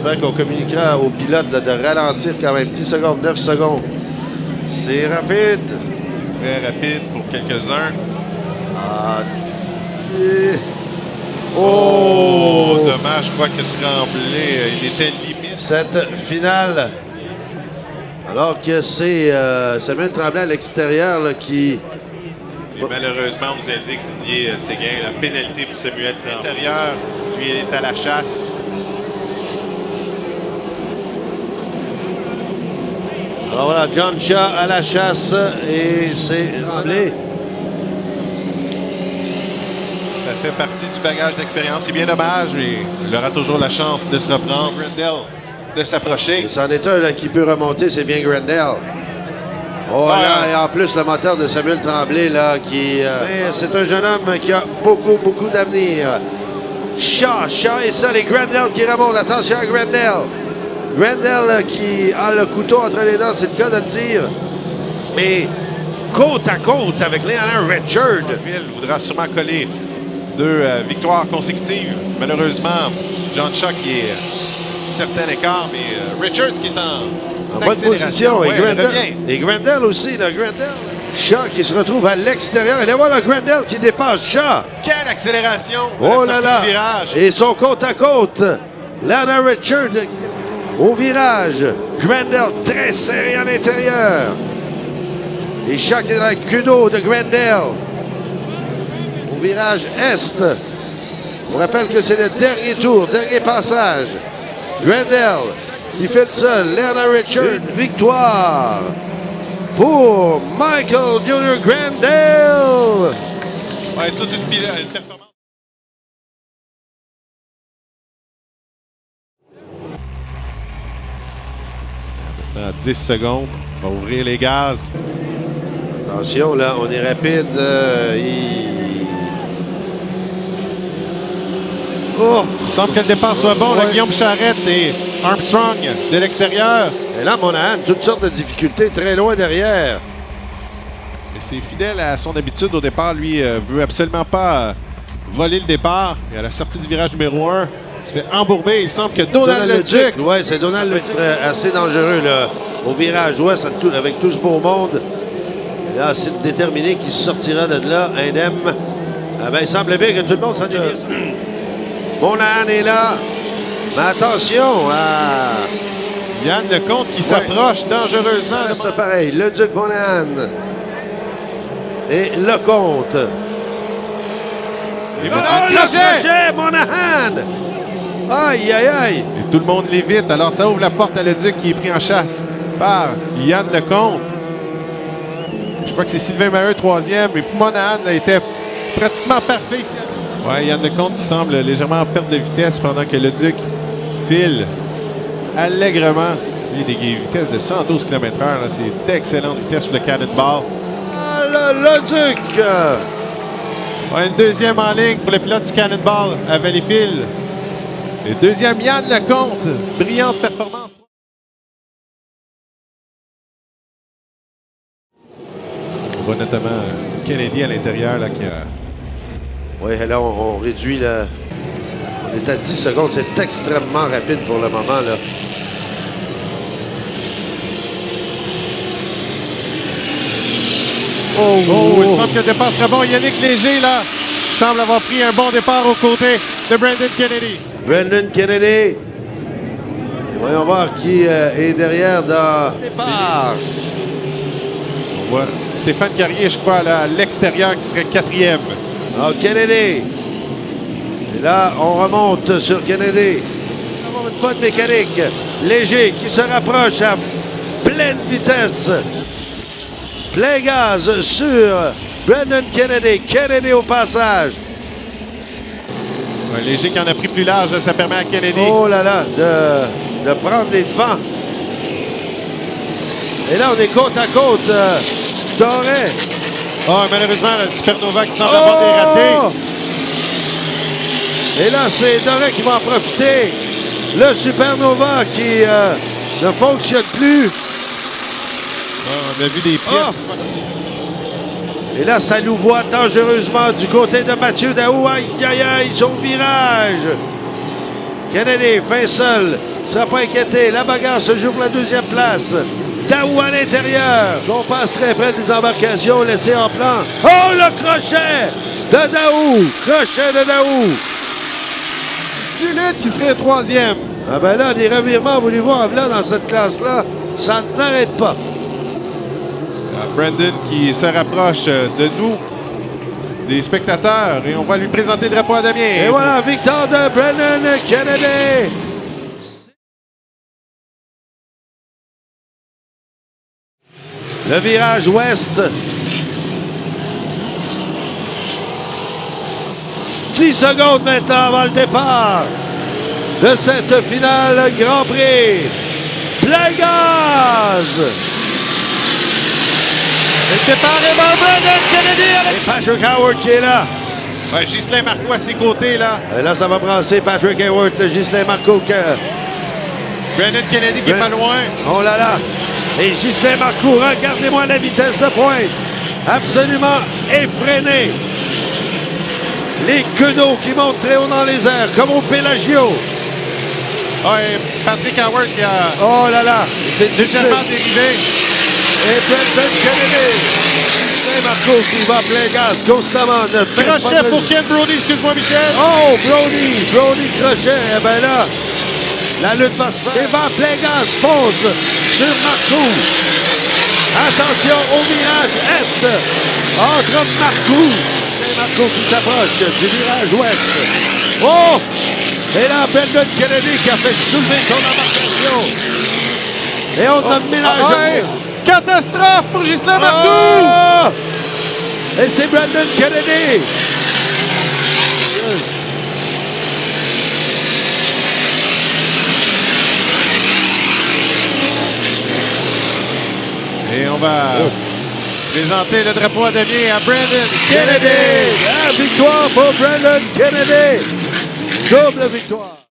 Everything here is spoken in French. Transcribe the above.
J'espère qu'on communiquera aux pilotes là, de ralentir quand même 10 secondes, 9 secondes. C'est rapide. Très rapide pour quelques-uns. Ah. Oh, dommage, je crois que Tremblay, il était limite. Cette finale, alors que c'est Samuel Tremblay à l'extérieur là, qui... Et malheureusement, on nous indique Didier Séguin, la pénalité pour Samuel Tremblay. L'intérieur, lui, il est à la chasse. Alors voilà, John Shaw à la chasse et c'est Tremblay. Ça fait partie du bagage d'expérience. C'est bien dommage, mais il aura toujours la chance de se reprendre. Grendel de s'approcher. C'en est un là, qui peut remonter, c'est bien Grendel. Oh là, et en plus le moteur de Samuel Tremblay là, qui... c'est un jeune homme qui a beaucoup d'avenir. Shaw et ça, les Grendel qui remontent. Attention à Grendel. Grendel qui a le couteau entre les dents, c'est le cas de le dire. Mais côte à côte avec Leonard Richard. Ville voudra sûrement coller 2 victoires consécutives. Malheureusement, John Shaw qui est certain écart, mais Richards qui est en bonne position. Ouais, et Grendel aussi, là, Grendel. Shaw qui se retrouve à l'extérieur. Et là, voilà Grendel qui dépasse Shaw. Quelle accélération! Oh là là! Du virage. Et son côte à côte. Leonard Richard au virage. Grendel très serré à l'intérieur. Et Shaw qui est dans le cudo de Grendel. Au virage Est. On vous rappelle que c'est le dernier tour, dernier passage. Grendel qui fait le seul. Leonard Richard, une victoire pour Michael Jr. Grendel. Ouais, toute une performance. Maintenant, 10 secondes. On va ouvrir les gaz. Attention, là, on est rapide. Oh! Il semble que le départ soit bon. Là, Guillaume Charrette et Armstrong de l'extérieur. Et là, Monahan, toutes sortes de difficultés très loin derrière. Mais c'est fidèle à son habitude au départ. Lui, veut absolument pas voler le départ. Et à la sortie du virage numéro 1, il se fait embourber. Il semble que Donald Leduc... Oui, c'est Donald Leduc assez dangereux là, au virage ouest avec tout ce beau monde. Et là, c'est déterminé qui sortira de là indemne. Ah ben, il semble bien que tout le monde s'en est. Monahan est là. Mais attention à... Yann Lecomte qui s'approche dangereusement. C'est pareil. Leduc, Monahan. Et Lecomte. Et le projet, Monahan! Aïe, aïe, aïe! Et tout le monde l'évite. Alors, ça ouvre la porte à Leduc qui est pris en chasse par Yann Lecomte. Je crois que c'est Sylvain Maheu, troisième. Mais Monahan était pratiquement parfait ici. Ouais, Yann Lecomte qui semble légèrement en perte de vitesse pendant que Leduc file allègrement. Il y a des vitesses de 112 km/h. C'est d'excellente vitesse pour le Cannonball. Ah, Leduc! Ouais, une deuxième en ligne pour le pilote du Cannonball à Valleyfield. Et deuxième, Yann Lecomte. Brillante performance. On voit notamment Kennedy à l'intérieur là, qui a... Oui, là, on réduit là. On est à 10 secondes. C'est extrêmement rapide pour le moment, là. Il semble que le départ sera bon. Yannick Léger, là, semble avoir pris un bon départ aux côtés de Brandon Kennedy. Brandon Kennedy. Voyons voir qui est derrière dans le départ. On voit Stéphane Carrier, je crois, là, à l'extérieur, qui serait quatrième. Ah, Kennedy. Et là, on remonte sur Kennedy. On va avoir une bonne mécanique. Léger qui se rapproche à pleine vitesse. Plein gaz sur Brandon Kennedy. Kennedy au passage. Un Léger qui en a pris plus large, ça permet à Kennedy. Oh là là, de prendre les devants. Et là, on est côte à côte. Doré. Oh, malheureusement, le Supernova qui semble avoir des ratés. Et là, c'est Doré qui va en profiter. Le Supernova qui ne fonctionne plus. Oh, on a vu des pieds. Oh. Et là, ça nous voit dangereusement du côté de Mathieu Daou. Aïe, aïe, aïe, son virage. Kennedy fin seul. ne sera pas inquiété. La bagarre se joue pour la deuxième place. Daou à l'intérieur. On passe très près des embarcations laissées en plan. Oh, le crochet de Daou. Crochet de Daou. Duluth qui serait troisième. Ah ben là, des revirements, vous voulez voir, là, dans cette classe-là, ça n'arrête pas. Brandon qui se rapproche de nous, des spectateurs, et on va lui présenter le drapeau à Damien. Et voilà, victoire de Brandon Kennedy. Le virage ouest. 10 secondes maintenant avant le départ de cette finale Grand Prix. Plein gaz! Le départ est par Brandon Kennedy avec... Et Patrick Howard qui est là. Ouais, Ghislain Marcoux à ses côtés, là. Et là, ça va brasser Patrick Howard, Ghislain Marcoux. Brandon Kennedy qui est pas loin. Oh là là! Et Ghislain Marcoux, regardez-moi la vitesse de pointe. Absolument effrénée. Les quenaux qui montent très haut dans les airs, comme au Pelagio. Ouais, Patrick Howard qui a Oh là là! C'est difficile. légèrement dérivé. Et Brandon Kennedy. Ghislain Marcoux qui va plein gaz constamment. Crochet pour Ken Brody, excuse-moi Michel. Oh, Brody Crochet. Eh bien là, la lutte va se faire. Et va plein gaz, fonce sur Marcoux. Attention au virage est entre Marcoux et Marcoux qui s'approche du virage ouest. Oh! Et là, Brandon Kennedy qui a fait soulever son embarcation. Et on a mélangé. Catastrophe pour Ghislain Marcoux. Oh! Et c'est Brandon Kennedy. Et on va présenter le drapeau à Damien à Brandon Kennedy. La victoire pour Brandon Kennedy. Double victoire.